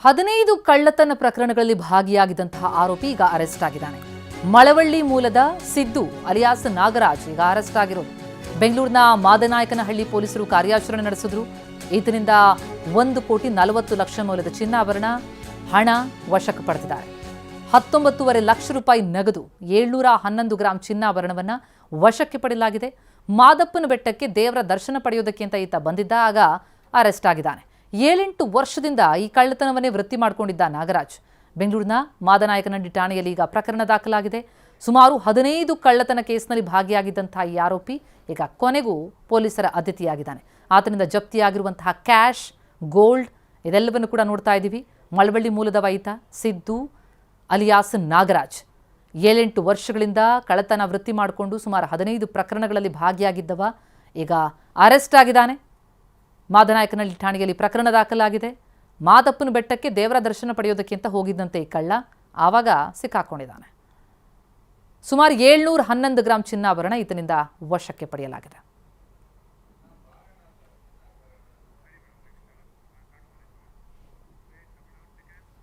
15 ಕಳ್ಳತನ ಪ್ರಕರಣಗಳಲ್ಲಿ ಭಾಗಿಯಾಗಿದ್ದಂತಹ ಆರೋಪಿ ಈಗ ಅರೆಸ್ಟ್ ಆಗಿದ್ದಾನೆ. ಮಳವಳ್ಳಿ ಮೂಲದ ಸಿದ್ದು ಅಲಿಯಾಸ್ ನಾಗರಾಜ್ ಈಗ ಅರೆಸ್ಟ್ ಆಗಿರೋದು. ಬೆಂಗಳೂರಿನ ಮಾದನಾಯಕನಹಳ್ಳಿ ಪೊಲೀಸರು ಕಾರ್ಯಾಚರಣೆ ನಡೆಸಿದ್ರು. ಈತನಿಂದ 1,40,00,000 ಮೌಲ್ಯದ ಚಿನ್ನಾಭರಣ ಹಣ ವಶಕ್ಕೆ ಪಡೆದಿದ್ದಾರೆ. 19.5 ಲಕ್ಷ ರೂಪಾಯಿ ನಗದು, 711 ಗ್ರಾಂ ಚಿನ್ನಾಭರಣವನ್ನ ವಶಕ್ಕೆ ಪಡೆಯಲಾಗಿದೆ. ಮಾದಪ್ಪನ ಬೆಟ್ಟಕ್ಕೆ ದೇವರ ದರ್ಶನ ಪಡೆಯೋದಕ್ಕೆ ಅಂತ ಈತ ಬಂದಿದ್ದಾಗ ಅರೆಸ್ಟ್ ಆಗಿದ್ದಾನೆ. 7-8 ವರ್ಷದಿಂದ ಈ ಕಳ್ಳತನವನ್ನೇ ವೃತ್ತಿ ಮಾಡಿಕೊಂಡಿದ್ದ ನಾಗರಾಜ್ ಬೆಂಗಳೂರಿನ ಮಾದನಾಯಕನಹಳ್ಳಿ ಠಾಣೆಯಲ್ಲಿ ಈಗ ಪ್ರಕರಣ ದಾಖಲಾಗಿದೆ. ಸುಮಾರು 15 ಕಳ್ಳತನ ಕೇಸ್ನಲ್ಲಿ ಭಾಗಿಯಾಗಿದ್ದಂತಹ ಈ ಆರೋಪಿ ಈಗ ಕೊನೆಗೂ ಪೊಲೀಸರ ಅತಿಥಿಯಾಗಿದ್ದಾನೆ. ಆತನಿಂದ ಜಪ್ತಿಯಾಗಿರುವಂತಹ ಕ್ಯಾಶ್, ಗೋಲ್ಡ್ ಇದೆಲ್ಲವನ್ನು ಕೂಡ ನೋಡ್ತಾ ಇದ್ದೀವಿ. ಮಳವಳ್ಳಿ ಮೂಲದವ ಈತ ಸಿದ್ದು ಅಲಿಯಾಸ್ ನಾಗರಾಜ್ 7-8 ವರ್ಷಗಳಿಂದ ಕಳ್ಳತನ ವೃತ್ತಿ ಮಾಡಿಕೊಂಡು ಸುಮಾರು 15 ಪ್ರಕರಣಗಳಲ್ಲಿ ಭಾಗಿಯಾಗಿದ್ದವ ಈಗ ಅರೆಸ್ಟ್ ಆಗಿದ್ದಾನೆ. ಮಾದನಾಯಕನಹಳ್ಳಿ ಠಾಣೆಯಲ್ಲಿ ಪ್ರಕರಣ ದಾಖಲಾಗಿದೆ. ಮಾದಪ್ಪನ ಬೆಟ್ಟಕ್ಕೆ ದೇವರ ದರ್ಶನ ಪಡೆಯೋದಕ್ಕೆ ಅಂತ ಹೋಗಿದ್ದಂತೆ ಈ ಕಳ್ಳ ಆವಾಗ ಸಿಕ್ಕಾಕೊಂಡಿದ್ದಾನೆ. ಸುಮಾರು 711 ಗ್ರಾಂ ಚಿನ್ನಾಭರಣ ಈತನಿಂದ ವಶಕ್ಕೆ ಪಡೆಯಲಾಗಿದೆ.